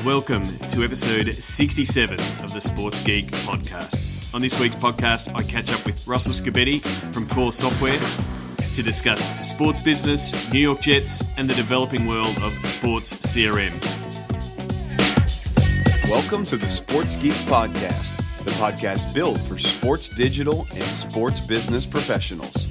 welcome to episode 67 of the Sports Geek podcast. On this week's podcast, I catch up with Russell Scibetti from Core Software to discuss sports business, New York Jets, and the developing world of sports CRM. Welcome to the Sports Geek podcast, the podcast built for sports digital and sports business professionals.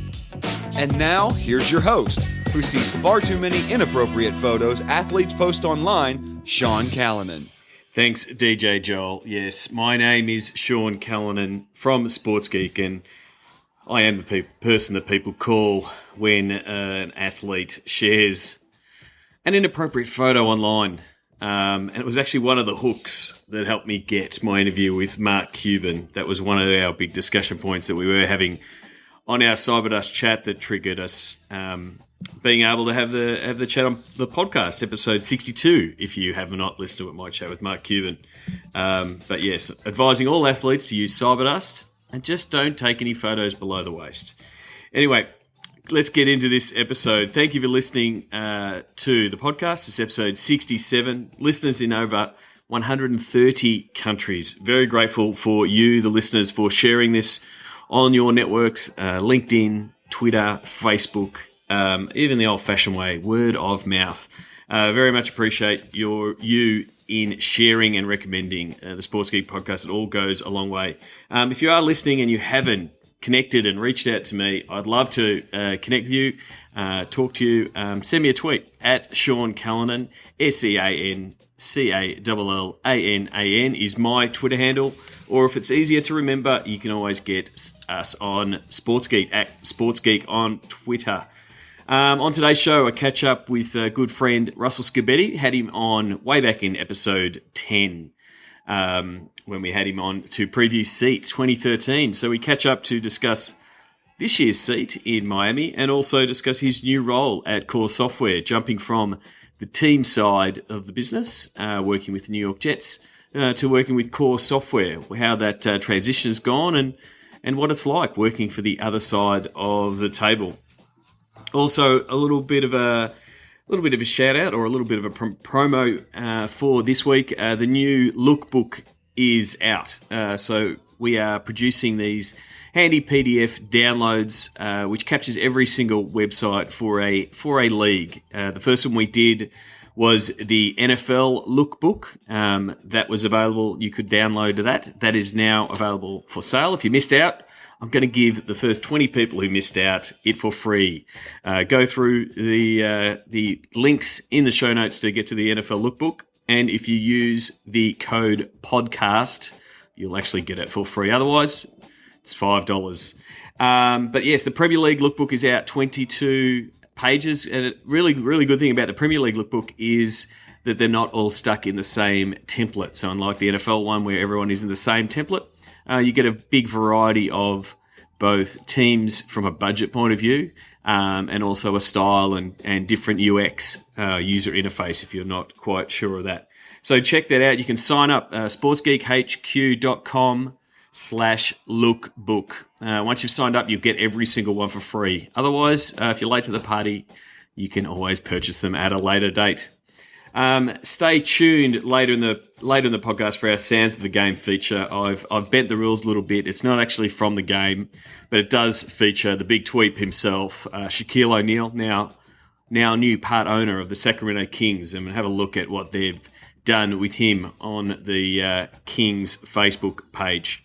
And now, here's your host, who sees far too many inappropriate photos athletes post online, Sean Callanan. Thanks, DJ Joel. Yes, my name is Sean Callanan from Sports Geek, and I am the person that people call when an athlete shares an inappropriate photo online. And it was actually one of the hooks that helped me get my interview with Mark Cuban. That was one of our big discussion points that we were having on our Scibetti chat that triggered us being able to have the chat on the podcast, episode 62, if you have not listened to my chat with Mark Cuban. But yes, advising all athletes to use Scibetti and just don't take any photos below the waist. Anyway, let's get into this episode. Thank you for listening to the podcast. It's episode 67. Listeners in over 130 countries. Very grateful for you, the listeners, for sharing this on your networks, LinkedIn, Twitter, Facebook, even the old-fashioned way, word of mouth. Very much appreciate you in sharing and recommending the Sports Geek podcast. It all goes a long way. If you are listening and you haven't connected and reached out to me, I'd love to connect with you, talk to you. Send me a tweet at Sean Callanan, SeanCallanan is my Twitter handle. Or if it's easier to remember, you can always get us on Sports Geek, at Sports Geek on Twitter. On today's show, I catch up with a good friend, Russell Scibetti. Had him on way back in episode 10, when we had him on to preview Seat 2013. So we catch up to discuss this year's Seat in Miami and also discuss his new role at Core Software, jumping from the team side of the business, working with the New York Jets, to working with Core Software, how that transition has gone and what it's like working for the other side of the table. Also, a little bit of a shout out or a little bit of a promo for this week. The new lookbook is out, so we are producing these handy PDF downloads, which captures every single website for a league. The first one we did was the NFL lookbook. That was available. You could download that. That is now available for sale. If you missed out, I'm going to give the first 20 people who missed out it for free. Go through the links in the show notes to get to the NFL lookbook. And if you use the code podcast, you'll actually get it for free. Otherwise, it's $5. But yes, the Premier League lookbook is out, 22 pages, and a really good thing about the Premier League lookbook is that they're not all stuck in the same template. So unlike the NFL one where everyone is in the same template, you get a big variety of both teams from a budget point of view and also a style and different UX user interface if you're not quite sure of that. So check that out. You can sign up sportsgeekhq.com/lookbook. Once you've signed up, you'll get every single one for free. Otherwise, if you're late to the party, you can always purchase them at a later date. Stay tuned later in the podcast for our Sounds of the Game feature. I've bent the rules a little bit. It's not actually from the game, but it does feature the big tweep himself, Shaquille O'Neal, now new part owner of the Sacramento Kings, and we'll have a look at what they've done with him on the Kings Facebook page.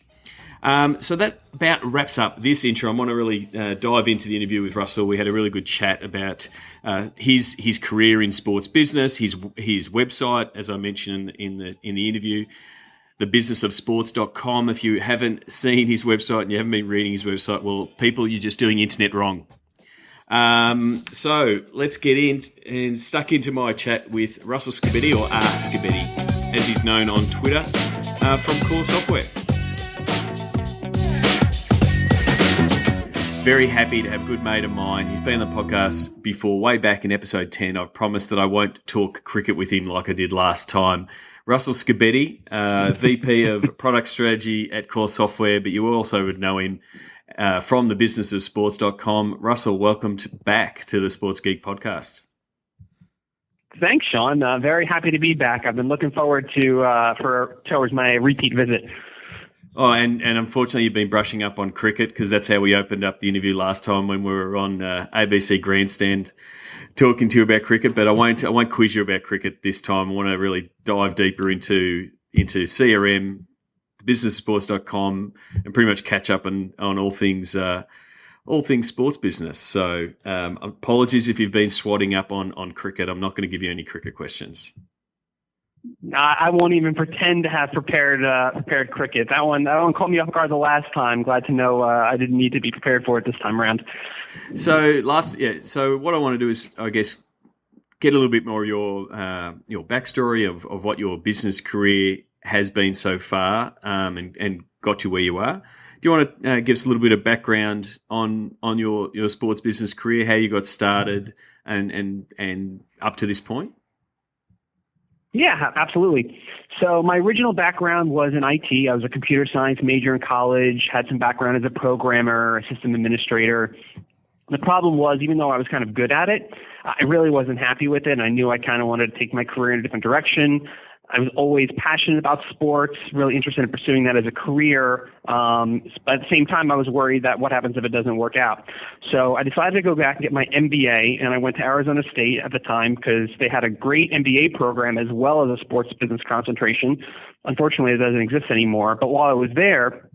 So that about wraps up this intro. I want to really dive into the interview with Russell. We had a really good chat about his career in sports business, his website, as I mentioned in the interview, thebusinessofsports.com. If you haven't seen his website and you haven't been reading his website, well, people, you're just doing internet wrong. So let's get in and stuck into my chat with Russell Scibetti, or R Scibetti, as he's known on Twitter, from Core Software. Very happy to have a good mate of mine. He's been on the podcast before, way back in episode 10. I've promised that I won't talk cricket with him like I did last time. Russell Scibetti, VP of Product Strategy at Core Software, but you also would know him from thebusinessofsports.com. Russell, welcome back to the Sports Geek podcast. Thanks, Sean. Very happy to be back. I've been looking forward towards my repeat visit. Oh, and unfortunately, you've been brushing up on cricket because that's how we opened up the interview last time when we were on ABC Grandstand talking to you about cricket. But I won't quiz you about cricket this time. I want to really dive deeper into CRM, businesssports.com, and pretty much catch up on all things sports business. So apologies if you've been swatting up on cricket. I'm not going to give you any cricket questions. I won't even pretend to have prepared cricket. That one caught me off guard the last time. Glad to know I didn't need to be prepared for it this time around. So what I want to do is, I guess, get a little bit more of your backstory of what your business career has been so far, and got you where you are. Do you want to give us a little bit of background on your sports business career, how you got started, and up to this point? Yeah, absolutely. So my original background was in IT. I was a computer science major in college, had some background as a programmer, a system administrator. The problem was, even though I was kind of good at it, I really wasn't happy with it, and I knew I kind of wanted to take my career in a different direction. I was always passionate about sports, really interested in pursuing that as a career. But at the same time, I was worried that what happens if it doesn't work out. So I decided to go back and get my MBA, and I went to Arizona State at the time because they had a great MBA program as well as a sports business concentration. Unfortunately, it doesn't exist anymore. But while I was there,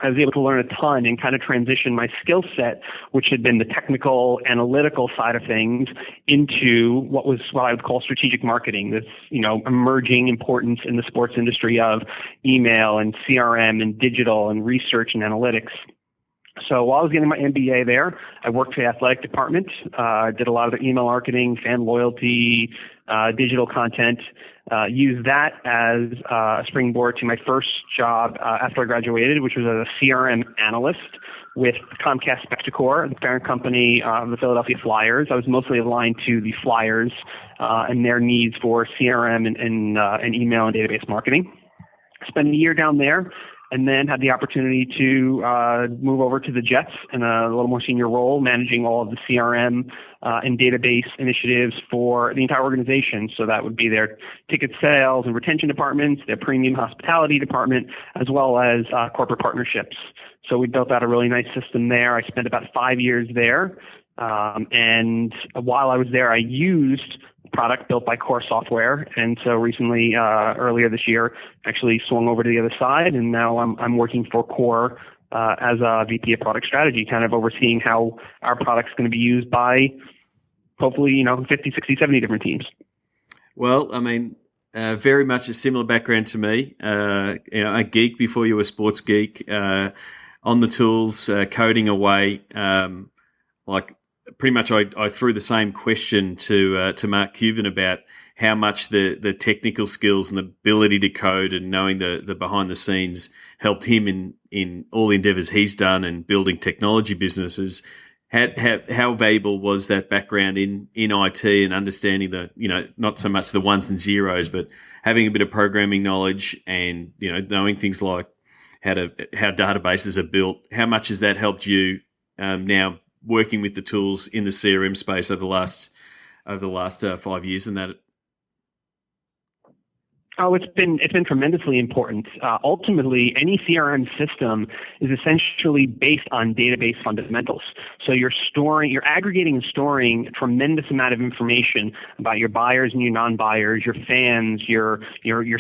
I was able to learn a ton and kind of transition my skill set, which had been the technical, analytical side of things, into what I would call strategic marketing, this, emerging importance in the sports industry of email and CRM and digital and research and analytics. So while I was getting my MBA there, I worked for the athletic department, did a lot of the email marketing, fan loyalty, digital content, used that as a springboard to my first job after I graduated, which was as a CRM analyst with Comcast Spectacor, the parent company of the Philadelphia Flyers. I was mostly aligned to the Flyers and their needs for CRM and email and database marketing. Spent a year down there, and then had the opportunity to move over to the Jets in a little more senior role, managing all of the CRM and database initiatives for the entire organization. So that would be their ticket sales and retention departments, their premium hospitality department, as well as corporate partnerships. So we built out a really nice system there. I spent about 5 years there. And while I was there, I used product built by Core Software, and so recently, earlier this year, actually swung over to the other side, and now I'm working for Core as a VP of product strategy, kind of overseeing how our product's going to be used by hopefully 50, 60, 70 different teams. Well, I mean, very much a similar background to me. A geek before you were a sports geek, on the tools, coding away, pretty much I threw the same question to Mark Cuban about how much the technical skills and the ability to code and knowing the behind the scenes helped him in all the endeavors he's done and building technology businesses. How valuable was that background in IT and understanding not so much the ones and zeros, but having a bit of programming knowledge and knowing things like how databases are built? How much has that helped you now working with the tools in the CRM space over the last 5 years and that? Oh, it's been tremendously important. Ultimately, any CRM system is essentially based on database fundamentals. So you're aggregating and storing a tremendous amount of information about your buyers and your non-buyers, your fans, your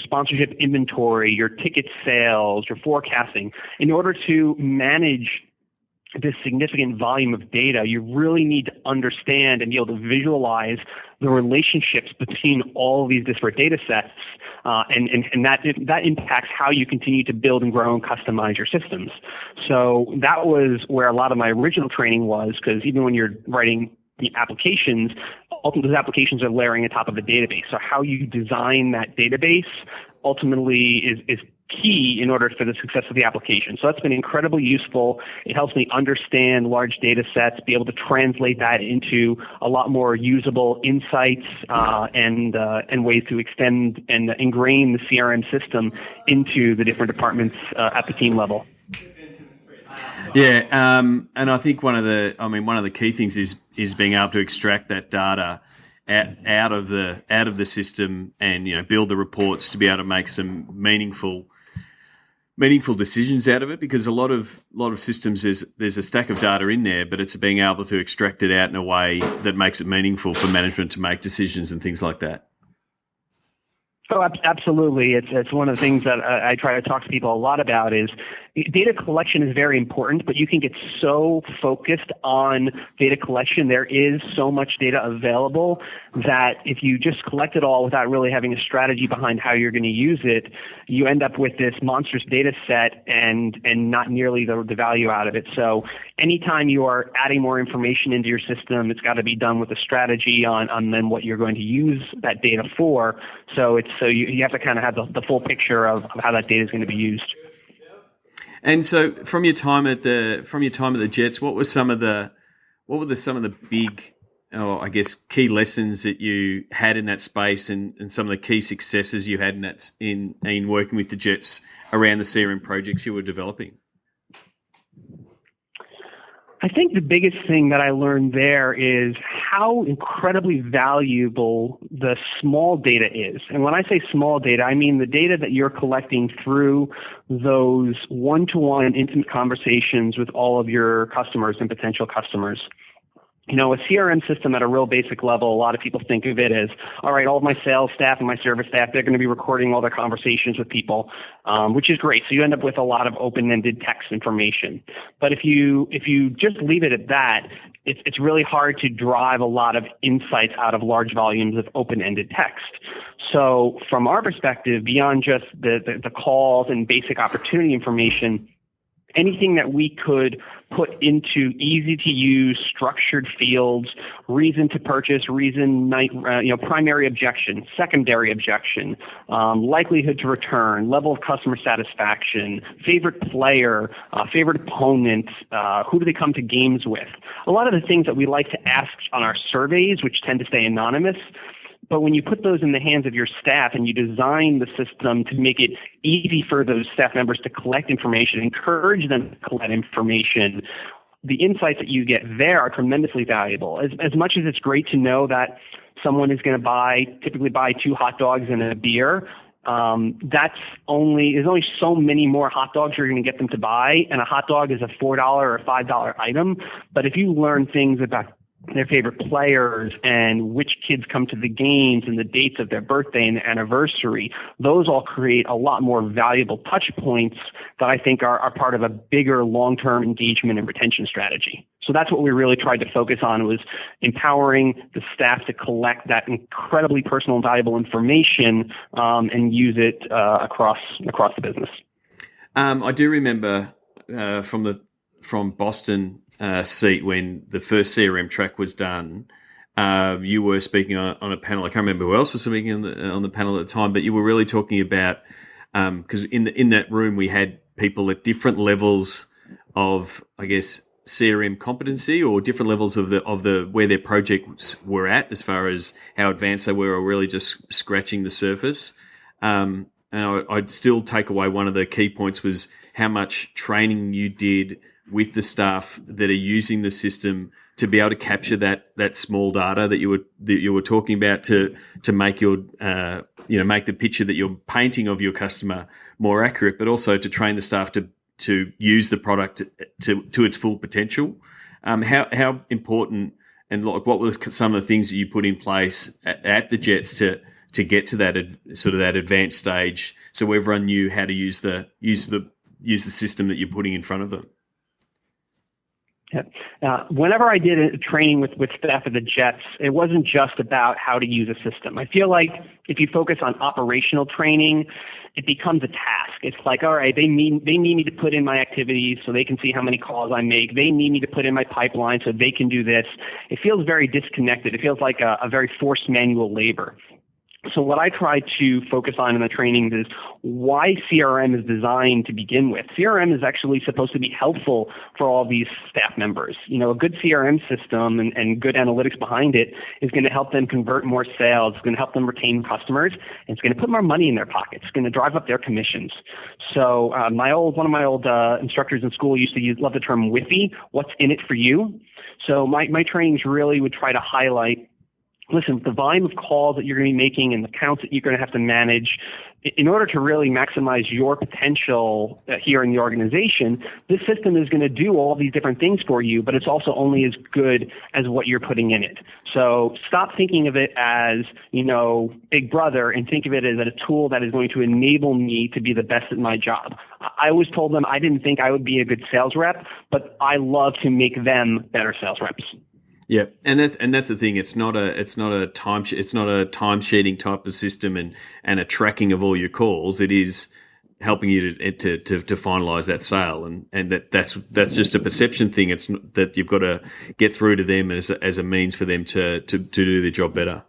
sponsorship inventory, your ticket sales, your forecasting. In order to manage this significant volume of data, you really need to understand and be able to visualize the relationships between all of these disparate data sets, and that impacts how you continue to build and grow and customize your systems. So that was where a lot of my original training was, because even when you're writing the applications, ultimately those applications are layering on top of a database. So how you design that database ultimately is key in order for the success of the application. So that's been incredibly useful. It helps me understand large data sets, be able to translate that into a lot more usable insights and ways to extend and ingrain the CRM system into the different departments at the team level. Yeah, and I think one of the key things is being able to extract that data out of the system, and build the reports to be able to make some meaningful decisions out of it. Because a lot of systems, there's a stack of data in there, but it's being able to extract it out in a way that makes it meaningful for management to make decisions and things like that. Oh, absolutely. It's one of the things that I try to talk to people a lot about is data collection is very important, but you can get so focused on data collection. There is so much data available that if you just collect it all without really having a strategy behind how you're going to use it, you end up with this monstrous data set and not nearly the value out of it. So anytime you are adding more information into your system, it's got to be done with a strategy on then what you're going to use that data for. So you have to kind of have the full picture of how that data is going to be used. And so, from your time at the Jets, what were some of the big, I guess, key lessons that you had in that space, and some of the key successes you had in working with the Jets around the CRM projects you were developing? I think the biggest thing that I learned there is how incredibly valuable the small data is. And when I say small data, I mean the data that you're collecting through those one-to-one intimate conversations with all of your customers and potential customers. A CRM system at a real basic level, a lot of people think of it as, all right, all of my sales staff and my service staff, they're going to be recording all their conversations with people, which is great. So you end up with a lot of open-ended text information. But if you just leave it at that, it's really hard to drive a lot of insights out of large volumes of open-ended text. So from our perspective, beyond just the calls and basic opportunity information, anything that we could put into easy-to-use, structured fields, reason to purchase, primary objection, secondary objection, likelihood to return, level of customer satisfaction, favorite player, favorite opponent, who do they come to games with. A lot of the things that we like to ask on our surveys, which tend to stay anonymous, but when you put those in the hands of your staff and you design the system to make it easy for those staff members to collect information, encourage them to collect information, the insights that you get there are tremendously valuable. As much as it's great to know that someone is going to typically buy 2 hot dogs and a beer, there's only so many more hot dogs you're going to get them to buy, and a hot dog is a $4 or $5 item. But if you learn things about their favorite players and which kids come to the games and the dates of their birthday and anniversary, those all create a lot more valuable touch points that I think are part of a bigger long-term engagement and retention strategy. So that's what we really tried to focus on, was empowering the staff to collect that incredibly personal and valuable information and use it across the business. I do remember from Boston seat when the first CRM track was done. You were speaking on a panel. I can't remember who else was speaking on the panel at the time, but you were really talking about because in that room we had people at different levels of, I guess, CRM competency, or different levels of the where their projects were at as far as how advanced they were, or really just scratching the surface. And I'd still take away one of the key points was how much training you did with the staff that are using the system to be able to capture that small data that you were talking about to make your make the picture that you're painting of your customer more accurate, but also to train the staff to use the product to its full potential. How important, and like what were some of the things that you put in place at the Jets to get to that sort of that advanced stage, so everyone knew how to use the system that you're putting in front of them? Whenever I did a training with staff at the Jets, it wasn't just about how to use a system. I feel like if you focus on operational training, it becomes a task. It's like, all right, they need me to put in my activities so they can see how many calls I make. They need me to put in my pipeline so they can do this. It feels very disconnected. It feels like a very forced manual labor. So what I try to focus on in the trainings is why CRM is designed to begin with. CRM is actually supposed to be helpful for all these staff members. A good CRM system and good analytics behind it is going to help them convert more sales. It's going to help them retain customers. And it's going to put more money in their pockets. It's going to drive up their commissions. So one of my old instructors in school used to love the term WIFI, what's in it for you. So my trainings really would try to highlight listen, the volume of calls that you're going to be making and the counts that you're going to have to manage, in order to really maximize your potential here in the organization, this system is going to do all these different things for you, but it's also only as good as what you're putting in it. So stop thinking of it as, Big Brother, and think of it as a tool that is going to enable me to be the best at my job. I always told them I didn't think I would be a good sales rep, but I love to make them better sales reps. Yeah, and that's the thing. It's not a time sheeting type of system and a tracking of all your calls. It is helping you to finalize that sale, and that's just a perception thing. It's that you've got to get through to them as a means for them to do their job better.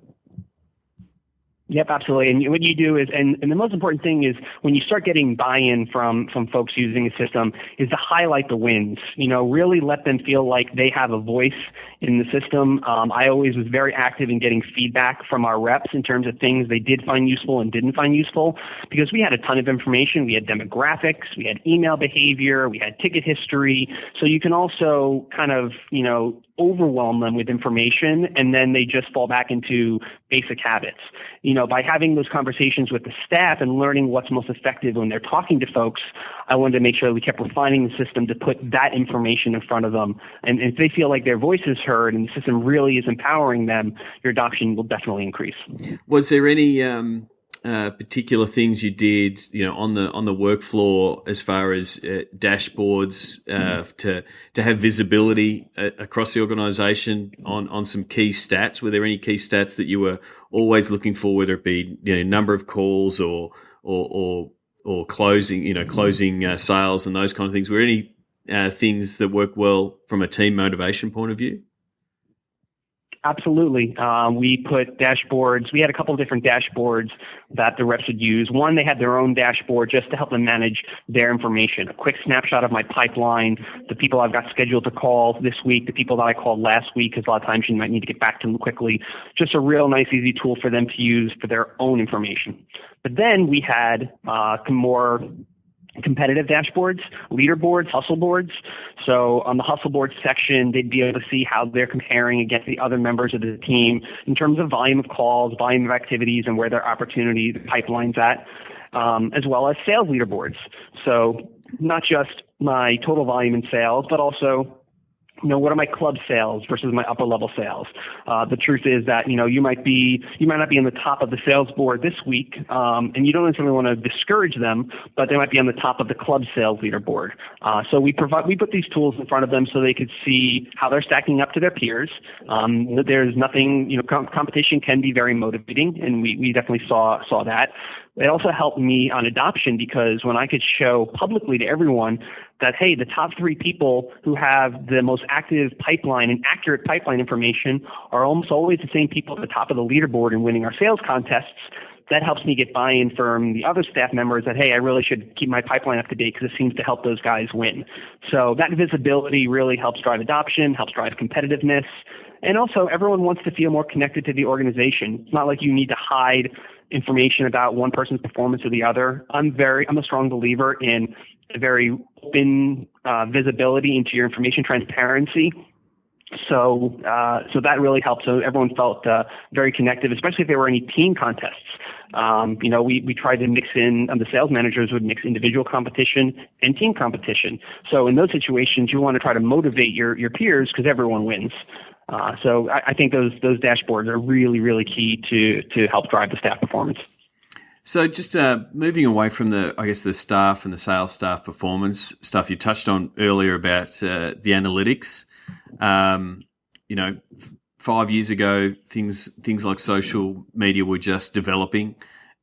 Yep, absolutely. And what you do is, and the most important thing is when you start getting buy-in from folks using the system, is to highlight the wins. Really let them feel like they have a voice in the system. I always was very active in getting feedback from our reps in terms of things they did find useful and didn't find useful, because we had a ton of information. We had demographics, we had email behavior, we had ticket history. So you can also kind of, overwhelm them with information, and then they just fall back into basic habits. By having those conversations with the staff and learning what's most effective when they're talking to folks, I wanted to make sure we kept refining the system to put that information in front of them. And if they feel like their voice is heard and the system really is empowering them, your adoption will definitely increase. Was there any particular things you did, on the work floor as far as dashboards to have visibility across the organisation on some key stats? Were there any key stats that you were always looking for, whether it be number of calls or closing sales and those kind of things? Were any things that work well from a team motivation point of view? Absolutely. We put dashboards. We had a couple of different dashboards that the reps would use. One, they had their own dashboard just to help them manage their information. A quick snapshot of my pipeline, the people I've got scheduled to call this week, the people that I called last week, because a lot of times you might need to get back to them quickly. Just a real nice, easy tool for them to use for their own information. But then we had some more competitive dashboards, leaderboards, hustle boards. So on the hustle board section, they'd be able to see how they're comparing against the other members of the team in terms of volume of calls, volume of activities, and where their opportunity pipeline's at, as well as sales leaderboards. So not just my total volume in sales, but also what are my club sales versus my upper level sales? The truth is that, you might not be on the top of the sales board this week, and you don't necessarily want to discourage them, but they might be on the top of the club sales leaderboard. So we put these tools in front of them so they could see how they're stacking up to their peers. There's nothing, competition can be very motivating, and we definitely saw that. It also helped me on adoption, because when I could show publicly to everyone that, hey, the top 3 people who have the most active pipeline and accurate pipeline information are almost always the same people at the top of the leaderboard and winning our sales contests, that helps me get buy-in from the other staff members that, hey, I really should keep my pipeline up to date because it seems to help those guys win. So that visibility really helps drive adoption, helps drive competitiveness. And also, everyone wants to feel more connected to the organization. It's not like you need to hide information about one person's performance or the other. I'm a strong believer in a very open visibility into your information, transparency. So that really helped. So everyone felt very connected, especially if there were any team contests. We tried to mix in, the sales managers would mix individual competition and team competition. So in those situations, you want to try to motivate your peers because everyone wins. So I think those dashboards are really, really key to help drive the staff performance. So just moving away from the staff and the sales staff performance stuff you touched on earlier about the analytics. 5 years ago, things like social media were just developing,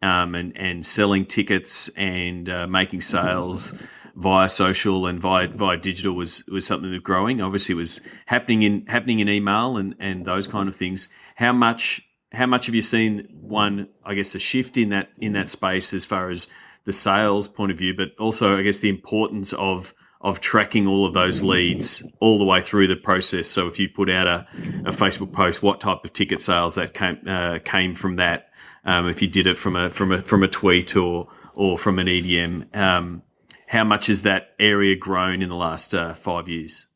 and selling tickets and making sales via social and via digital was something that was growing. Obviously, it was happening in email and those kind of things. How much have you seen a shift in that space as far as the sales point of view, but also I guess the importance of tracking all of those leads all the way through the process? So if you put out a Facebook post, what type of ticket sales that came from that? If you did it from a tweet or from an EDM, how much has that area grown in the last 5 years?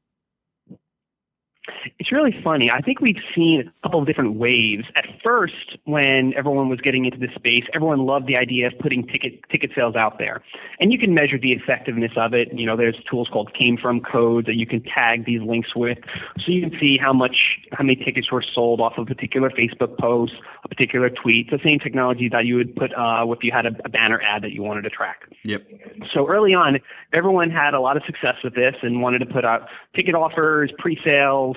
It's really funny. I think we've seen a couple of different waves. At first, when everyone was getting into this space, everyone loved the idea of putting ticket sales out there. And you can measure the effectiveness of it. There's tools called came from codes that you can tag these links with. So you can see how many tickets were sold off of a particular Facebook post, a particular tweet. The same technology that you would put if you had a banner ad that you wanted to track. Yep. So early on, everyone had a lot of success with this and wanted to put out ticket offers, pre-sales,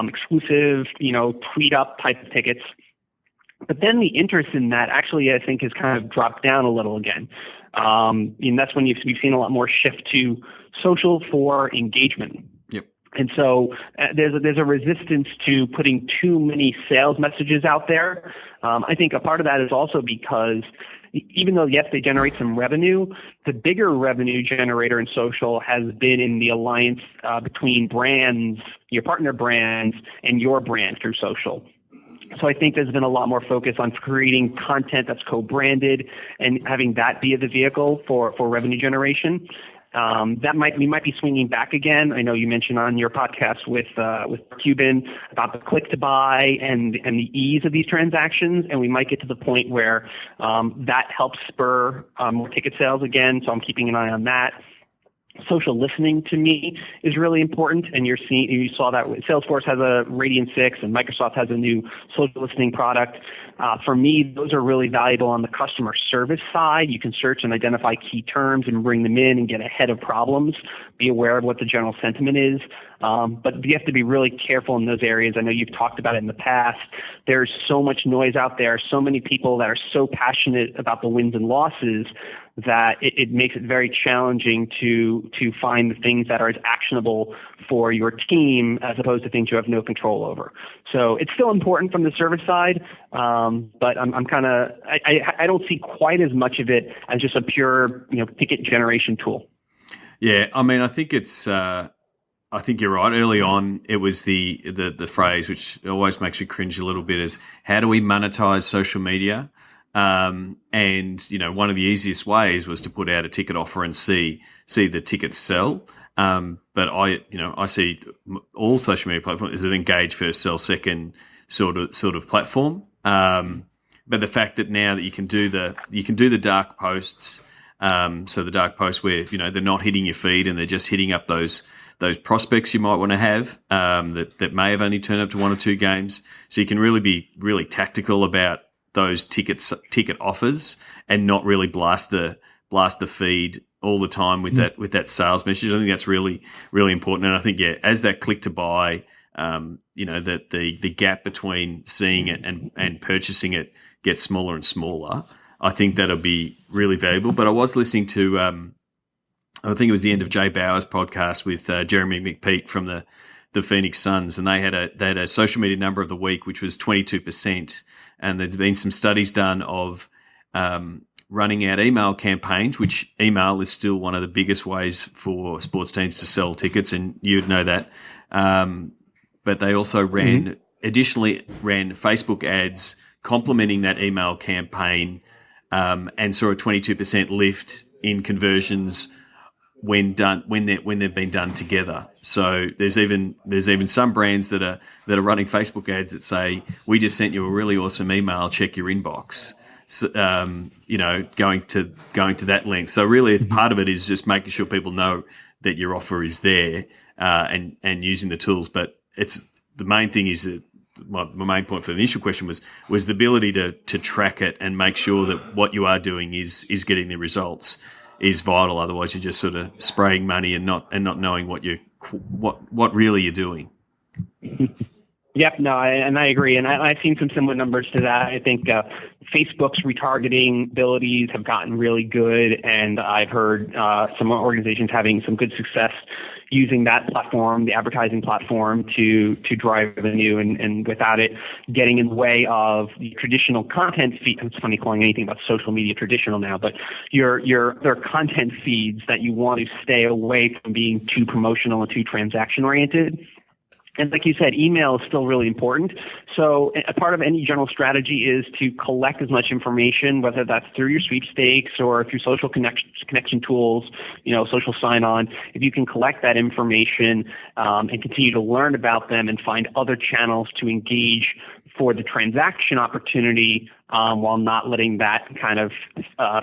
exclusive, tweet up type of tickets. But then the interest in that actually, I think, has kind of dropped down a little again. And that's when we've seen a lot more shift to social for engagement. Yep. And so there's a resistance to putting too many sales messages out there. I think a part of that is also because even though, yes, they generate some revenue, the bigger revenue generator in social has been in the alliance between brands, your partner brands, and your brand through social. So I think there's been a lot more focus on creating content that's co-branded and having that be the vehicle for revenue generation. We might be swinging back again. I know you mentioned on your podcast with Cuban about the click to buy and the ease of these transactions, and we might get to the point where that helps spur more ticket sales again. So I'm keeping an eye on that. Social listening to me is really important, and you saw that Salesforce has a Radiant 6 and Microsoft has a new social listening product. For me, those are really valuable on the customer service side. You can search and identify key terms and bring them in and get ahead of problems, be aware of what the general sentiment is. But you have to be really careful in those areas. I know you've talked about it in the past. There's so much noise out there, so many people that are so passionate about the wins and losses that it makes it very challenging to find the things that are as actionable for your team as opposed to things you have no control over. So it's still important from the service side, but I don't see quite as much of it as just a pure ticket generation tool. Yeah, I mean, I think it's. I think you're right. Early on, it was the phrase which always makes me cringe a little bit is how do we monetize social media? And one of the easiest ways was to put out a ticket offer and see the tickets sell. But I see all social media platforms as an engage first, sell second sort of platform. But the fact that now that you can do the dark posts, so the dark posts where they're not hitting your feed and they're just hitting up those prospects you might want to have that may have only turned up to one or two games. So you can really be really tactical about those ticket offers and not really blast the feed all the time with that sales message. I think that's really, really important. And I think, as that click to buy, that the gap between seeing it and purchasing it gets smaller and smaller, I think that'll be really valuable. But I was listening to, I think it was the end of Jay Bauer's podcast with Jeremy McPeak from the Phoenix Suns, and they had a social media number of the week, which was 22%. And there'd been some studies done of running out email campaigns, which email is still one of the biggest ways for sports teams to sell tickets, and you'd know that. But they also additionally ran Facebook ads complementing that email campaign, and saw a 22% lift in conversions when they've been done together. So there's even some brands that are running Facebook ads that say, we just sent you a really awesome email, check your inbox. So, going to that length. So really part of it is just making sure people know that your offer is there, and using the tools. But it's the main thing is that my main point for the initial question was the ability to track it and make sure that what you are doing is getting the results is vital. Otherwise, you're just sort of spraying money and not knowing what really you're doing. Yep, no, I agree, and I've seen some similar numbers to that. I think Facebook's retargeting abilities have gotten really good, and I've heard some organizations having some good success using that platform, the advertising platform, to drive revenue, and without it getting in the way of the traditional content feed. It's funny calling anything about social media traditional now, but there are content feeds that you want to stay away from being too promotional and too transaction oriented. And like you said, email is still really important. So a part of any general strategy is to collect as much information, whether that's through your sweepstakes or through social connection tools, social sign-on. If you can collect that information and continue to learn about them and find other channels to engage for the transaction opportunity, while not letting that kind of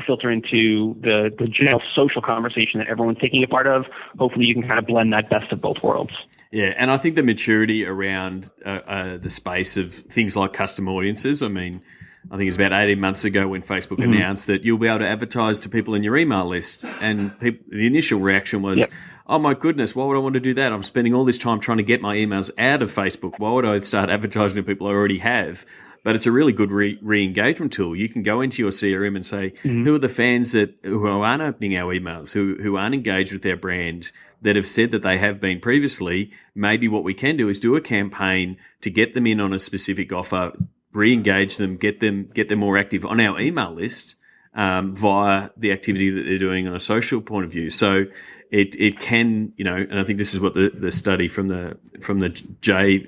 filter into the general social conversation that everyone's taking a part of, hopefully you can kind of blend that best of both worlds. Yeah, and I think the maturity around the space of things like custom audiences, I think it's about 18 months ago when Facebook announced that you'll be able to advertise to people in your email list. And the initial reaction was, oh my goodness, why would I want to do that? I'm spending all this time trying to get my emails out of Facebook. Why would I start advertising to people I already have? But it's a really good re-engagement tool. You can go into your CRM and say, who are the fans who aren't opening our emails, who aren't engaged with their brand, that have said that they have been previously. Maybe what we can do is do a campaign to get them in on a specific offer, re-engage them, get them more active on our email list via the activity that they're doing on a social point of view. So it can, and I think this is what the study from the Jay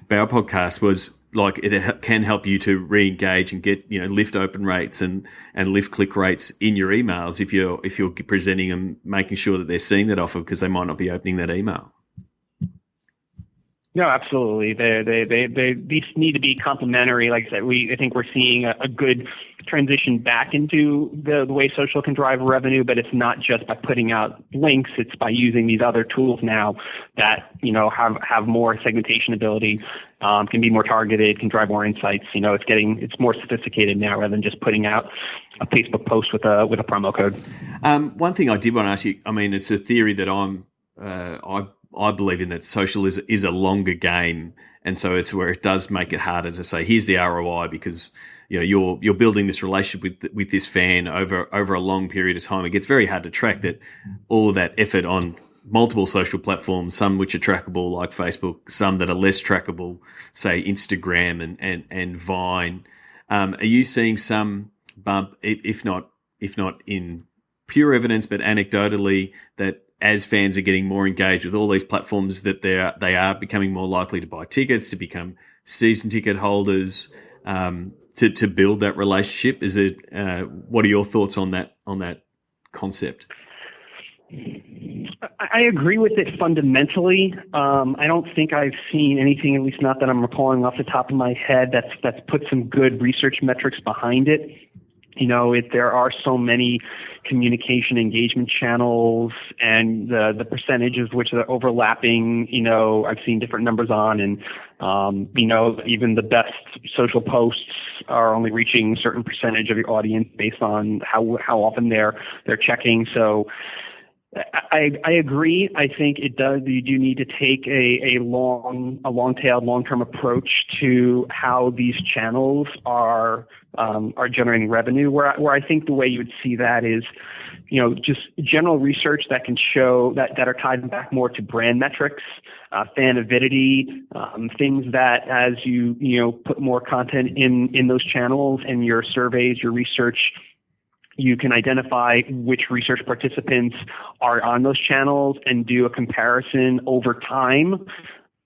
Bauer podcast was like. It can help you to re-engage and get lift open rates and lift click rates in your emails if you're presenting them, making sure that they're seeing that offer because they might not be opening that email. No, absolutely. These need to be complementary. Like I said, I think we're seeing a good transition back into the way social can drive revenue, but it's not just by putting out links. It's by using these other tools now that have more segmentation ability, can be more targeted, can drive more insights. It's more sophisticated now rather than just putting out a Facebook post with a promo code. One thing I did want to ask you. It's a theory that I believe in, that social is a longer game, and so it's where it does make it harder to say here's the ROI because you're building this relationship with this fan over a long period of time. It gets very hard to track that all of that effort on multiple social platforms, some which are trackable like Facebook, some that are less trackable, say Instagram and Vine. Are you seeing some bump, if not in pure evidence, but anecdotally, that as fans are getting more engaged with all these platforms, that they are becoming more likely to buy tickets, to become season ticket holders, to build that relationship? Is it? What are your thoughts on that concept? I agree with it fundamentally. I don't think I've seen anything, at least not that I'm recalling off the top of my head, that's put some good research metrics behind it. There are so many communication engagement channels, and the percentages which are overlapping, I've seen different numbers on, and, even the best social posts are only reaching a certain percentage of your audience based on how often they're checking. So I agree. I think it does. You do need to take a long-tailed, long-term approach to how these channels are generating revenue. Where I think the way you would see that is, just general research that can show that are tied back more to brand metrics, fan avidity, things that as you put more content in those channels and your surveys, your research, you can identify which research participants are on those channels and do a comparison over time.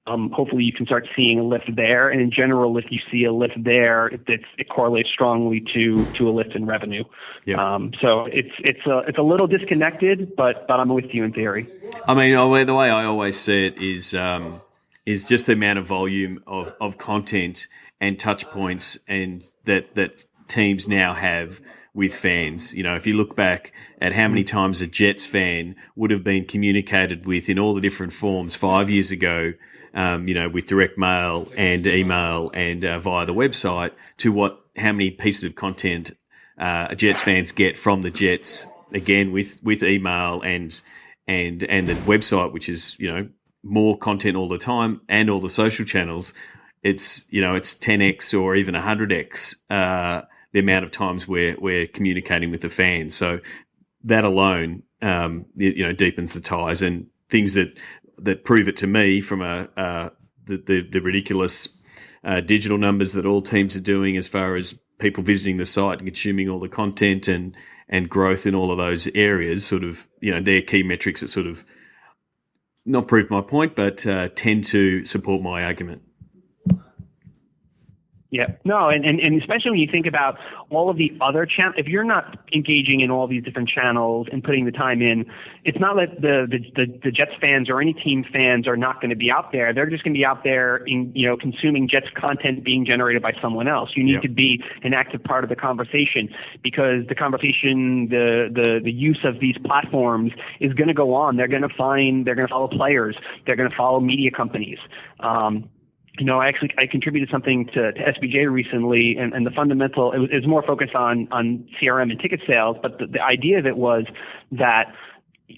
Hopefully you can start seeing a lift there. And in general, if you see a lift there, it correlates strongly to a lift in revenue. Yep. So it's a little disconnected, but I'm with you in theory. The way I always see it is just the amount of volume of content and touch points and that teams now have with fans. If you look back at how many times a Jets fan would have been communicated with in all the different forms 5 years ago, with direct mail and email and via the website, to how many pieces of content Jets fans get from the Jets, again with email and the website, which is more content all the time, and all the social channels. It's 10x or even 100x the amount of times we're communicating with the fans. So that alone, deepens the ties, and things that prove it to me from the ridiculous digital numbers that all teams are doing as far as people visiting the site and consuming all the content and growth in all of those areas. Sort of, they're key metrics that sort of not prove my point, but tend to support my argument. Yeah, no, and especially when you think about all of the other channels, if you're not engaging in all these different channels and putting the time in, it's not that the Jets fans or any team fans are not going to be out there. They're just going to be out there consuming Jets content being generated by someone else. You need to be an active part of the conversation, because the conversation, the use of these platforms is going to go on. They're going to follow players. They're going to follow media companies. I contributed something to SBJ recently, and the fundamental, it was more focused on CRM and ticket sales, but the idea of it was that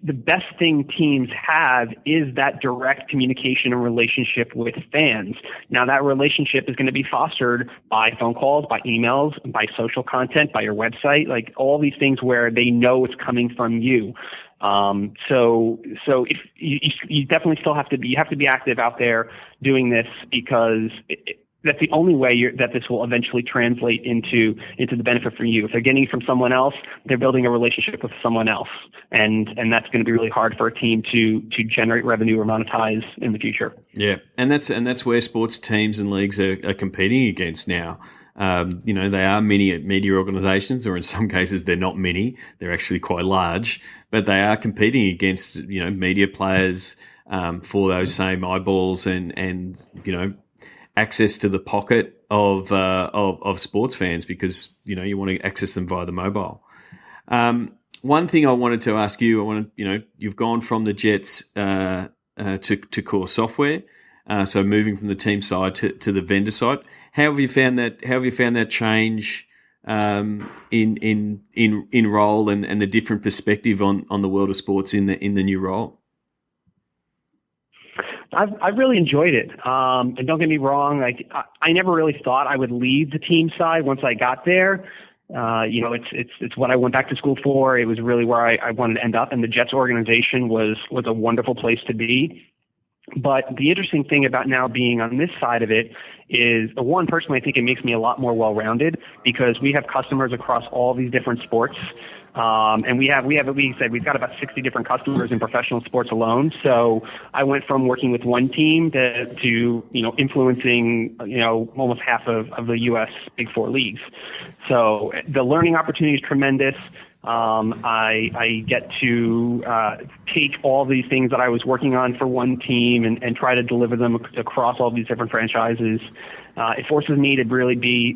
the best thing teams have is that direct communication and relationship with fans. Now, that relationship is going to be fostered by phone calls, by emails, by social content, by your website, like all these things where they know it's coming from you. So if you definitely still have to be active out there doing this, because that's the only way that this will eventually translate into the benefit for you. If they're getting it from someone else, they're building a relationship with someone else, and that's going to be really hard for a team to generate revenue or monetize in the future. Yeah, and that's where sports teams and leagues are competing against now. They are many media organizations, or in some cases they're not many, they're actually quite large, but they are competing against, media players for those same eyeballs and access to the pocket of sports fans, because, you want to access them via the mobile. One thing I wanted to ask you, you've gone from the Jets to core software, so moving from the team side to the vendor side. How have you found that? How have you found that change in role and the different perspective on the world of sports in the new role? I've really enjoyed it. And don't get me wrong, I never really thought I would leave the team side once I got there. It's what I went back to school for. It was really where I wanted to end up, and the Jets organization was a wonderful place to be. But the interesting thing about now being on this side of it is, one, personally, I think it makes me a lot more well-rounded, because we have customers across all these different sports. And we've got about 60 different customers in professional sports alone. So I went from working with one team to influencing, almost half of the U.S. Big Four leagues. So the learning opportunity is tremendous. I get to take all these things that I was working on for one team and try to deliver them across all these different franchises. It forces me to really be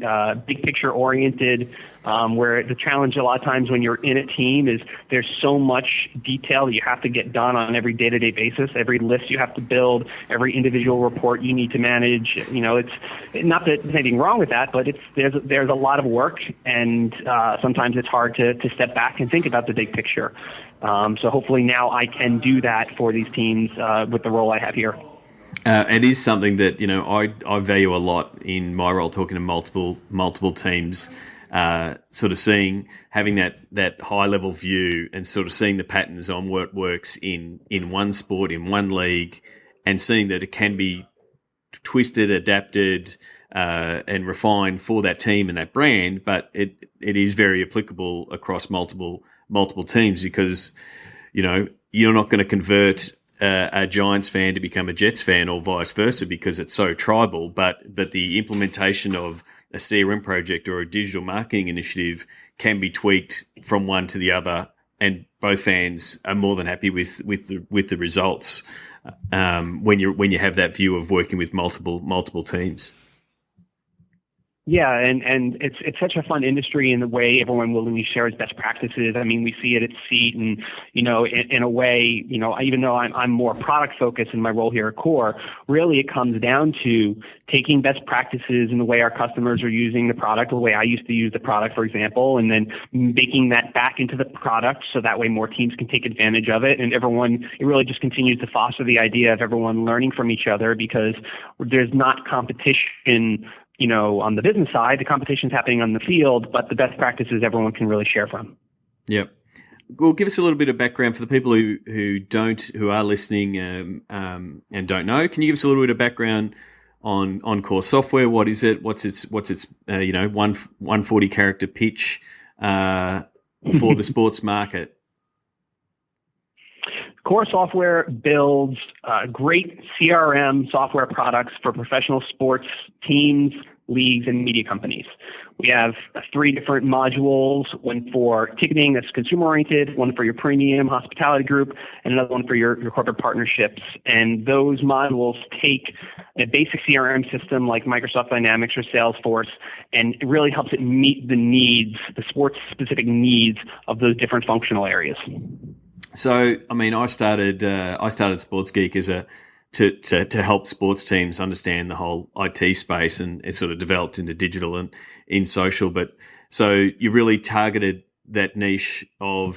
big picture oriented, where the challenge a lot of times when you're in a team is there's so much detail that you have to get done on every day-to-day basis, every list you have to build, every individual report you need to manage. It's not that there's anything wrong with that, but there's a lot of work, and sometimes it's hard to step back and think about the big picture. So hopefully now I can do that for these teams with the role I have here. It is something that I value a lot in my role, talking to multiple teams, sort of having that high level view and sort of seeing the patterns on what works in one sport, in one league, and seeing that it can be twisted, adapted, and refined for that team and that brand, but it is very applicable across multiple teams, because you're not going to convert a Giants fan to become a Jets fan or vice versa because it's so tribal, but the implementation of a CRM project or a digital marketing initiative can be tweaked from one to the other, and both fans are more than happy with the results when you have that view of working with multiple teams. Yeah, and it's such a fun industry in the way everyone willingly shares best practices. I mean, we see it at Seat, and in a way, even though I'm more product focused in my role here at Core, really it comes down to taking best practices in the way our customers are using the product, the way I used to use the product, for example, and then making that back into the product so that way more teams can take advantage of it, and it really just continues to foster the idea of everyone learning from each other, because there's not competition. On the business side, the competition's happening on the field, but the best practices everyone can really share from. Yep. Well, give us a little bit of background for the people who are listening and don't know. Can you give us a little bit of background on Core Software? What is it? What's its 140 character pitch for the sports market? Core Software builds great CRM software products for professional sports teams, leagues, and media companies. We have 3 different modules, one for ticketing that's consumer-oriented, one for your premium hospitality group, and another one for your corporate partnerships. And those modules take a basic CRM system like Microsoft Dynamics or Salesforce, and it really helps it meet the needs, the sports-specific needs of those different functional areas. So, I mean, I started Sports Geek as to help sports teams understand the whole IT space, and it sort of developed into digital and in social. But so you really targeted that niche for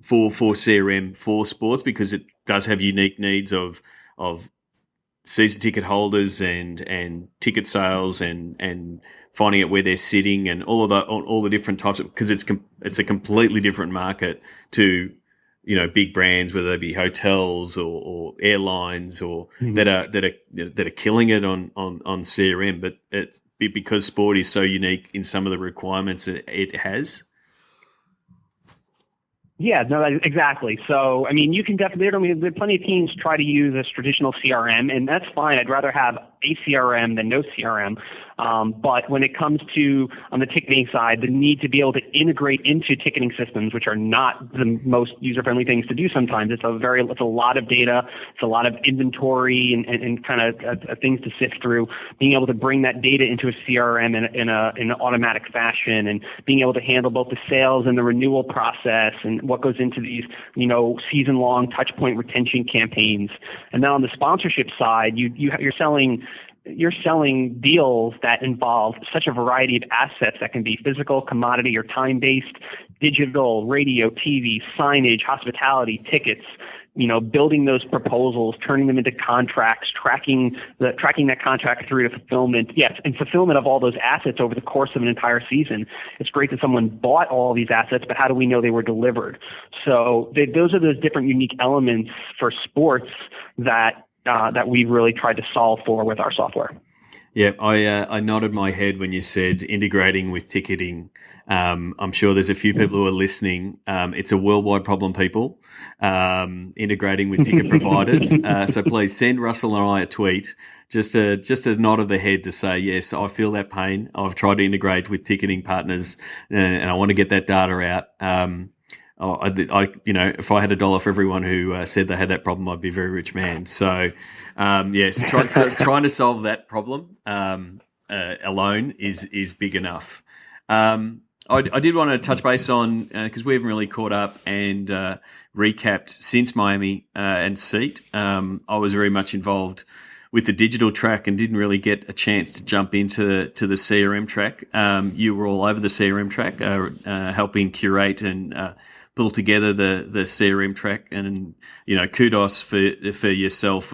CRM for sports, because it does have unique needs of season ticket holders and ticket sales and finding out where they're sitting and all the different types of, because it's a completely different market to, you know, big brands, whether they be hotels or airlines or that are killing it on CRM, but because sport is so unique in some of the requirements that it has. Yeah, no, exactly. So, I mean, you can definitely, there are plenty of teams try to use a traditional CRM, and that's fine. I'd rather have a CRM than no CRM. But when it comes to, on the ticketing side, the need to be able to integrate into ticketing systems, which are not the most user-friendly things to do sometimes. It's a lot of data. It's a lot of inventory and kind of things to sift through. Being able to bring that data into a CRM in an automatic fashion, and being able to handle both the sales and the renewal process and what goes into these, you know, season-long touch-point retention campaigns. And then on the sponsorship side, you're selling deals that involve such a variety of assets that can be physical, commodity, or time-based, digital, radio, TV, signage, hospitality, tickets. You know, building those proposals, turning them into contracts, tracking that contract through to fulfillment. Yes, and fulfillment of all those assets over the course of an entire season. It's great that someone bought all these assets, but how do we know they were delivered? So those are those different unique elements for sports that we've really tried to solve for with our software. Yeah, I nodded my head when you said integrating with ticketing. I'm sure there's a few people who are listening. It's a worldwide problem, people, integrating with ticket providers. So please send Russell and I a tweet, just a nod of the head to say, yes, I feel that pain. I've tried to integrate with ticketing partners, and I want to get that data out. If I had $1 for everyone who said they had that problem, I'd be a very rich man. So, yes, trying to solve that problem alone is big enough. I did want to touch base on, because we haven't really caught up and recapped since Miami and Seat. I was very much involved with the digital track and didn't really get a chance to jump into the CRM track. You were all over the CRM track, helping curate and pull together the CRM track, and you know, kudos for yourself,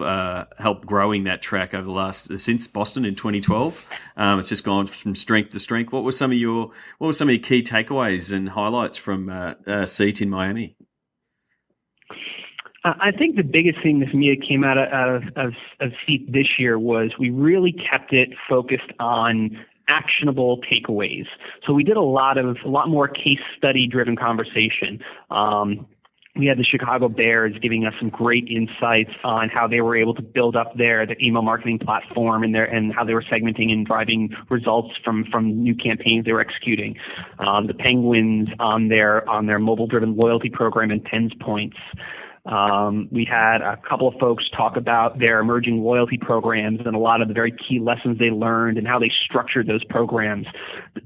help growing that track over the since Boston in 2012. It's just gone from strength to strength. What were some of your key takeaways and highlights from Seat in Miami? I think the biggest thing that for me that came out of Seat this year was we really kept it focused on actionable takeaways. So we did a lot more case study driven conversation. We had the Chicago Bears giving us some great insights on how they were able to build up the email marketing platform and how they were segmenting and driving results from new campaigns they were executing. The Penguins on their mobile driven loyalty program and Tens Points. We had a couple of folks talk about their emerging loyalty programs and a lot of the very key lessons they learned and how they structured those programs.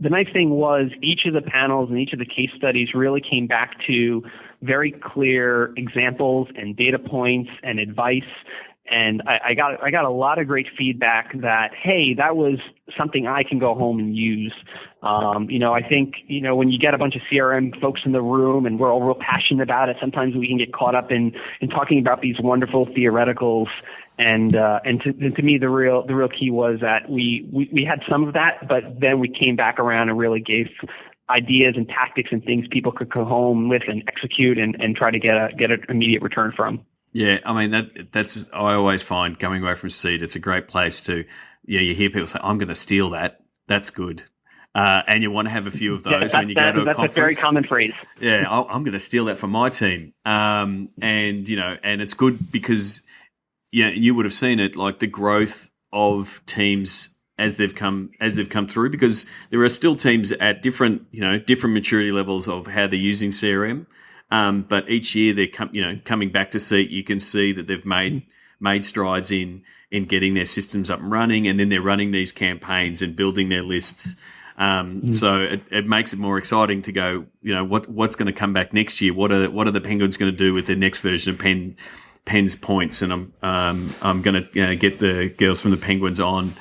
The nice thing was each of the panels and each of the case studies really came back to very clear examples and data points and advice. And I got a lot of great feedback that, hey, that was something I can go home and use. I think, when you get a bunch of CRM folks in the room and we're all real passionate about it, sometimes we can get caught up in talking about these wonderful theoreticals. And to me, the real key was that we had some of that, but then we came back around and really gave ideas and tactics and things people could go home with and execute and try to get an immediate return from. Yeah, I mean, that's I always find coming away from Seed, it's a great place to, you hear people say, I'm going to steal that. That's good. and you want to have a few of those when you go to a conference. That's a very common phrase. Yeah, I'm going to steal that from my team. And it's good because you would have seen it, like the growth of teams as they've come through, because there are still teams at different maturity levels of how they're using CRM. But each year they're coming back to see, you can see that they've made strides in getting their systems up and running, and then they're running these campaigns and building their lists. So it makes it more exciting to go, what's going to come back next year? What are the Penguins going to do with their next version of Penn's points? And I'm going to get the girls from the Penguins on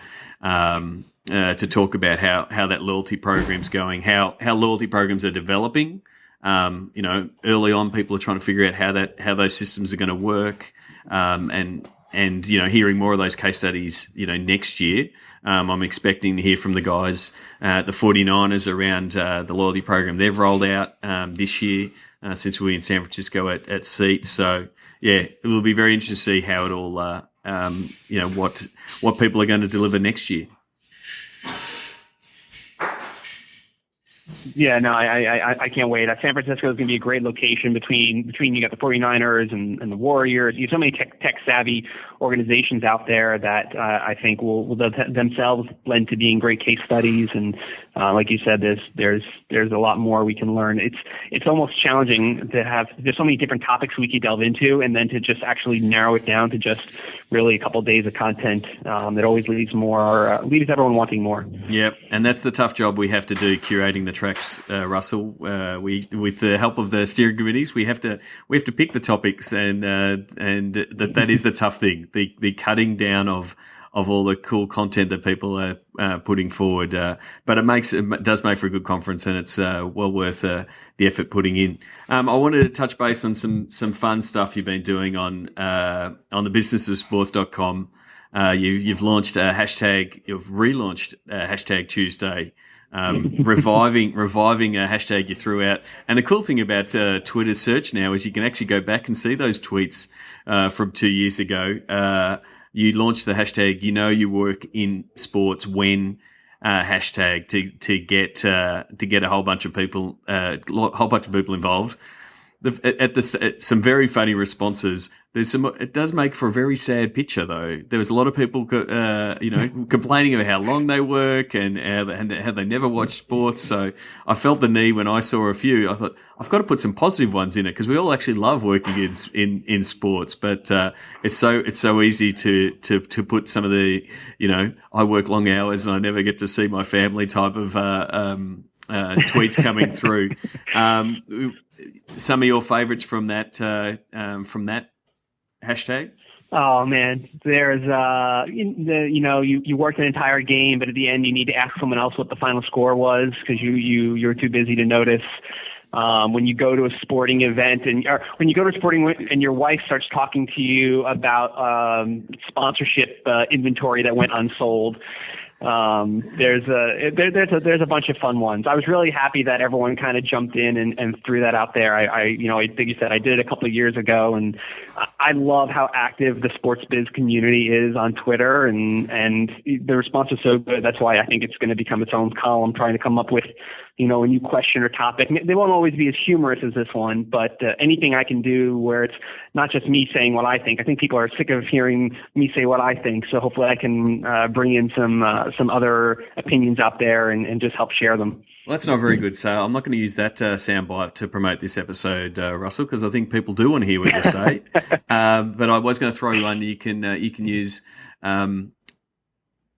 to talk about how that loyalty program's going, how loyalty programs are developing. Early on, people are trying to figure out how those systems are going to work, and hearing more of those case studies, next year. I'm expecting to hear from the guys at the 49ers around the loyalty program they've rolled out this year, since we're in San Francisco at Seats. So yeah, it will be very interesting to see how it all, what people are going to deliver next year. Yeah, no, I can't wait. San Francisco is going to be a great location between you got the 49ers and the Warriors. You have so many tech savvy organizations out there that I think will themselves blend to being great case studies. And like you said, there's a lot more we can learn. It's almost challenging to have. There's so many different topics we could delve into, and then to just actually narrow it down to just really a couple of days of content. That always leaves everyone wanting more. Yep, and that's the tough job we have to do, curating the tracks, Russell. With the help of the steering committees, we have to pick the topics, and that is the tough thing, the cutting down of all the cool content that people are putting forward. But it does make for a good conference, and it's well worth the effort putting in. I wanted to touch base on some fun stuff you've been doing on the businessofsports.com. You've launched you've relaunched hashtag Tuesday, reviving a hashtag you threw out. And the cool thing about Twitter search now is you can actually go back and see those tweets from 2 years ago. You launched the hashtag you work in sports when hashtag to get a whole bunch of people involved. Some very funny responses. It does make for a very sad picture, though. There was a lot of people, complaining about how long they work and how they never watch sports. So I felt the need when I saw a few. I thought I've got to put some positive ones in it, because we all actually love working in sports. But it's so easy to put some of the I work long hours and I never get to see my family type of tweets coming through. Some of your favorites from that hashtag? Oh man, there's you worked an entire game, but at the end you need to ask someone else what the final score was because you're too busy to notice. When you go to a sporting event and your wife starts talking to you about sponsorship inventory that went unsold. There's a bunch of fun ones. I was really happy that everyone kind of jumped in and threw that out there. I think you said I did it a couple of years ago, and I love how active the sports biz community is on Twitter, and the response is so good. That's why I think it's going to become its own column, trying to come up with a new question or topic. They won't always be as humorous as this one, but anything I can do where it's not just me saying what I think. I think people are sick of hearing me say what I think, so hopefully I can bring in some other opinions out there and just help share them. Well, that's not very good. So I'm not going to use that soundbite to promote this episode, Russell, because I think people do want to hear what you say. But I was going to throw you one. You can use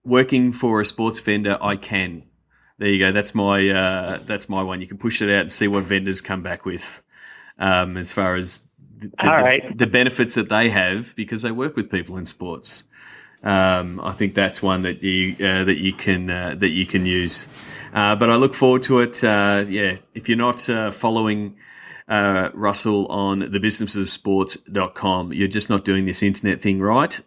working for a sports vendor. I can. There you go. That's my one. You can push it out and see what vendors come back with, as far as the benefits that they have because they work with people in sports. I think that's one that you can use. But I look forward to it. If you're not following Russell on thebusinessofsports.com, you're just not doing this internet thing right.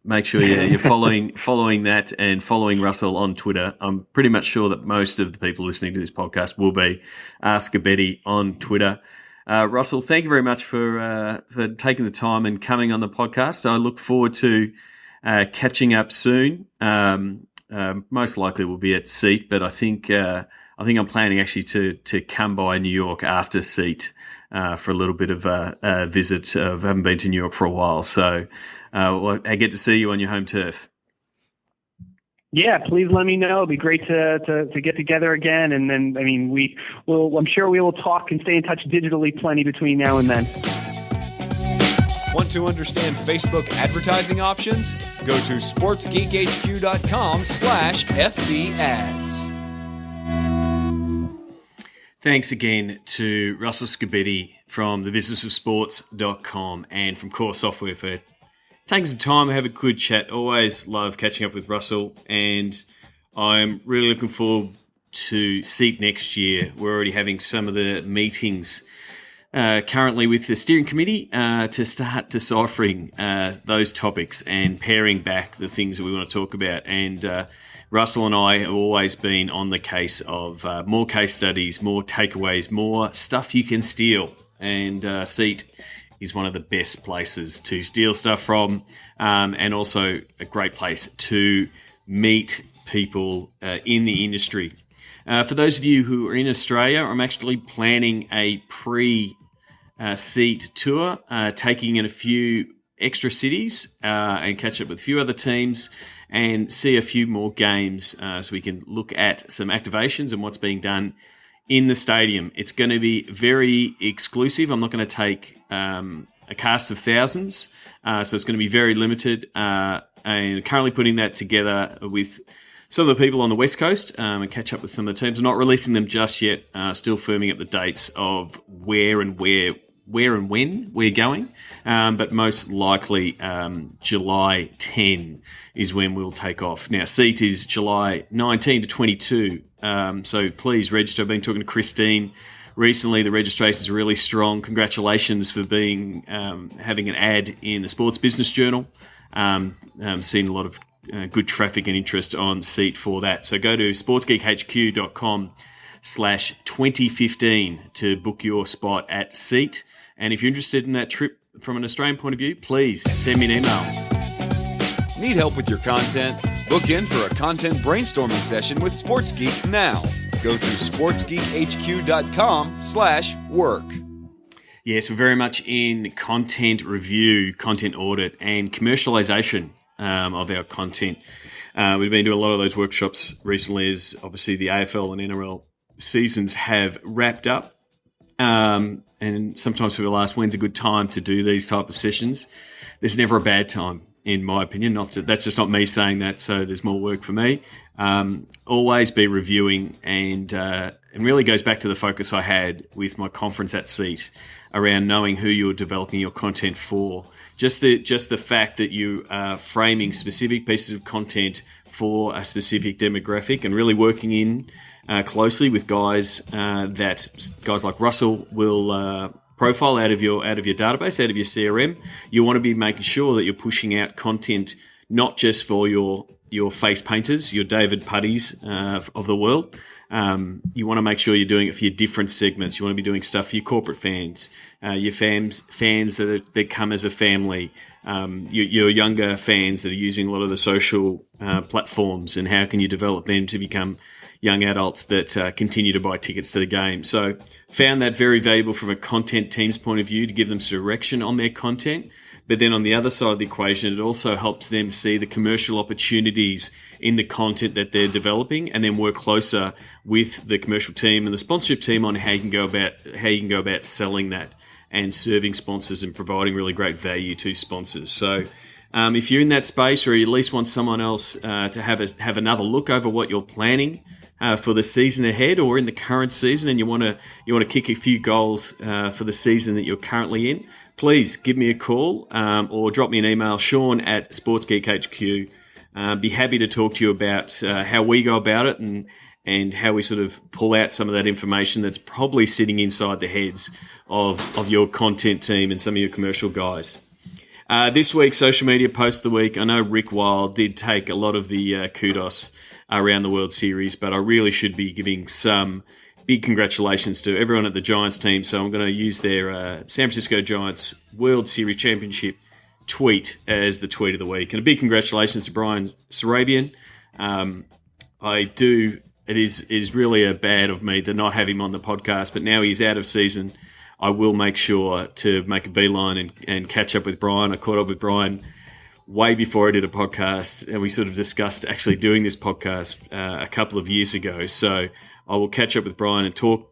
Make sure you're following that and following Russell on Twitter. I'm pretty much sure that most of the people listening to this podcast will be Scibetti on Twitter. Russell, thank you very much for taking the time and coming on the podcast. I look forward to catching up soon. most likely will be at Seat, but I think I'm planning actually to come by New York after Seat for a little bit of a visit. I haven't been to New York for a while, so I get to see you on your home turf. Yeah, please let me know. It'd be great to get together again, and then I'm sure we will talk and stay in touch digitally plenty between now and then. Want to understand Facebook advertising options? Go to sportsgeekhq.com/FB ads. Thanks again to Russell Scibetti from thebusinessofsports.com and from Core Software for taking some time to have a good chat. Always love catching up with Russell, and I'm really looking forward to Seat next year. We're already having some of the meetings currently with the steering committee to start deciphering those topics and paring back the things that we want to talk about. And Russell and I have always been on the case of more case studies, more takeaways, more stuff you can steal. And Seat is one of the best places to steal stuff from, and also a great place to meet people in the industry. For those of you who are in Australia, I'm actually planning a pre-Seat tour, taking in a few extra cities and catch up with a few other teams and see a few more games so we can look at some activations and what's being done in the stadium. It's going to be very exclusive. I'm not going to take a cast of thousands, so it's going to be very limited, and currently putting that together with some of the people on the West Coast and catch up with some of the teams. Not releasing them just yet, still firming up the dates of where and when we're going, but most likely July 10 is when we'll take off. Now, Seat is July 19 to 22, so please register. I've been talking to Christine recently. The registration is really strong. Congratulations for being having an ad in the Sports Business Journal. Seen a lot of good traffic and interest on Seat for that. So go to sportsgeekhq.com/2015 to book your spot at Seat. And if you're interested in that trip from an Australian point of view, please send me an email. Need help with your content? Book in for a content brainstorming session with Sports Geek now. Go to sportsgeekhq.com/work. Yes, we're very much in content review, content audit, and commercialization of our content. We've been doing a lot of those workshops recently as obviously the AFL and NRL seasons have wrapped up. And sometimes people ask, when's a good time to do these type of sessions? There's never a bad time, in my opinion. That's just not me saying that, so there's more work for me. Always be reviewing, and really goes back to the focus I had with my conference at Seat around knowing who you're developing your content for. Just the fact that you are framing specific pieces of content for a specific demographic and really working in closely with guys like Russell will profile out of your database, out of your CRM. You want to be making sure that you're pushing out content not just for your face painters, your David Putties of the world. You want to make sure you're doing it for your different segments. You want to be doing stuff for your corporate fans, your fans that come as a family, your younger fans that are using a lot of the social platforms, and how can you develop them to become young adults that continue to buy tickets to the game. So found that very valuable from a content team's point of view to give them direction on their content. But then on the other side of the equation, it also helps them see the commercial opportunities in the content that they're developing, and then work closer with the commercial team and the sponsorship team on how you can go about selling that and serving sponsors and providing really great value to sponsors. So if you're in that space, or you at least want someone else to have another look over what you're planning for the season ahead or in the current season, and you want to kick a few goals for the season that you're currently in, please give me a call or drop me an email, Sean at SportsGeekHQ. Be happy to talk to you about how we go about it and how we sort of pull out some of that information that's probably sitting inside the heads of your content team and some of your commercial guys. This week's social media post of the week, I know Rick Wild did take a lot of the kudos around the World Series, but I really should be giving some big congratulations to everyone at the Giants team. So I'm going to use their San Francisco Giants World Series Championship tweet as the tweet of the week. And a big congratulations to Brian Sarabian It is really a bad of me to not have him on the podcast, but now he's out of season. I will make sure to make a beeline and catch up with Brian. I caught up with Brian way before I did a podcast, and we sort of discussed actually doing this podcast a couple of years ago. So I will catch up with Brian and talk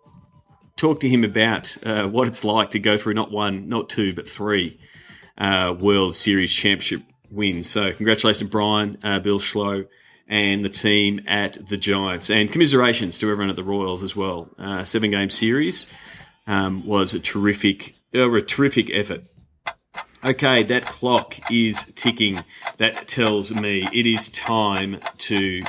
to him about what it's like to go through not one, not two, but three World Series championship wins. So congratulations to Brian, Bill Schlow, and the team at the Giants. And commiserations to everyone at the Royals as well. 7-game series was a terrific effort. Okay, that clock is ticking. That tells me it is time to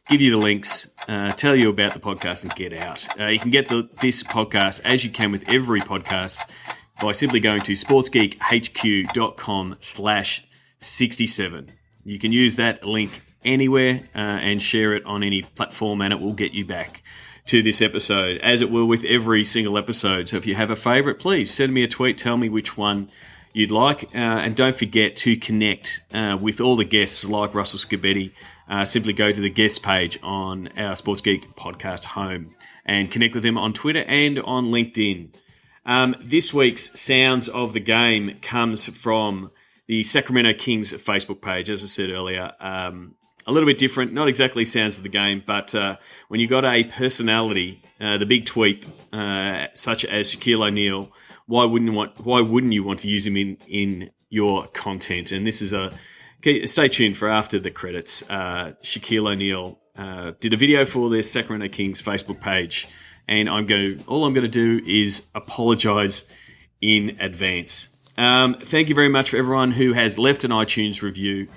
give you the links, tell you about the podcast, and get out. You can get this podcast, as you can with every podcast, by simply going to sportsgeekhq.com/67. You can use that link anywhere and share it on any platform, and it will get you back to this episode, as it will with every single episode. So if you have a favourite, please send me a tweet, tell me which one you'd like, and don't forget to connect with all the guests like Russell Scibetti. Simply go to the guest page on our Sports Geek podcast home and connect with them on Twitter and on LinkedIn. This week's Sounds of the Game comes from the Sacramento Kings Facebook page, as I said earlier. A little bit different, not exactly Sounds of the Game, but when you got a personality, the big tweet, such as Shaquille O'Neal, why wouldn't you want to use him in your content? And this is stay tuned for after the credits. Shaquille O'Neal did a video for the Sacramento Kings Facebook page, and all I'm going to do is apologize in advance. Thank you very much for everyone who has left an iTunes review.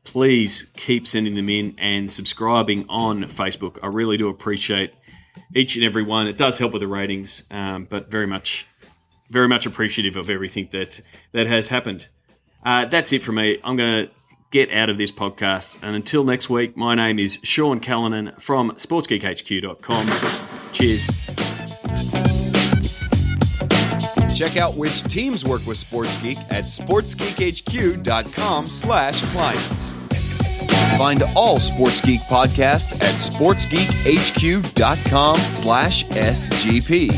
Please keep sending them in and subscribing on Facebook. I really do appreciate each and every one. It does help with the ratings, but very much appreciative of everything that has happened. That's it from me. I'm going to get out of this podcast. And until next week, my name is Sean Callanan from sportsgeekhq.com. Cheers. Check out which teams work with SportsGeek at sportsgeekhq.com/clients. Find all SportsGeek podcasts at sportsgeekhq.com/SGP.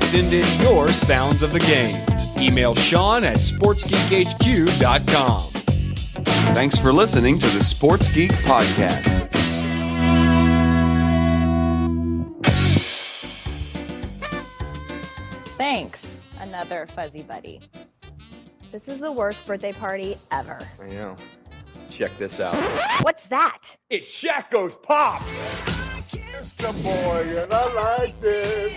Send in your sounds of the game. Email Sean at sportsgeekhq.com. Thanks for listening to the Sports Geek Podcast. Thanks, another fuzzy buddy. This is the worst birthday party ever. I know. Check this out. What's that? It's Shaq Goes Pop! It's the boy and I like this.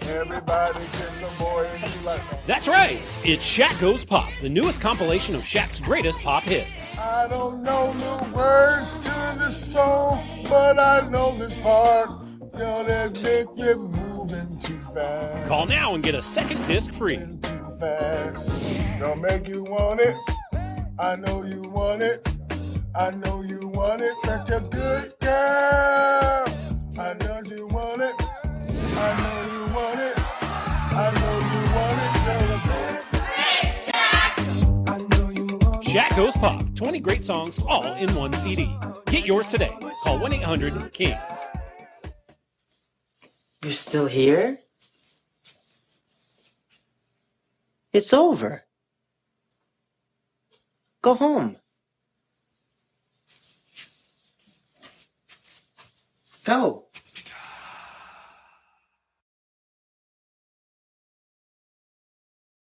Everybody gets a boy and you like that. That's right. It's Shaq Goes Pop, the newest compilation of Shaq's greatest pop hits. I don't know the words to this song, but I know this part. Gonna make you moving too fast. Call now and get a second disc free. Too fast. Gonna make you want it. I know you want it. I know you want it. Such a good girl. I know you want it. I know you want it. I know you want it. Shaq Goes Pop, 20 great songs all in one CD. Get yours today. Call 1-800-KINGS. You're still here? It's over. Go home. Go.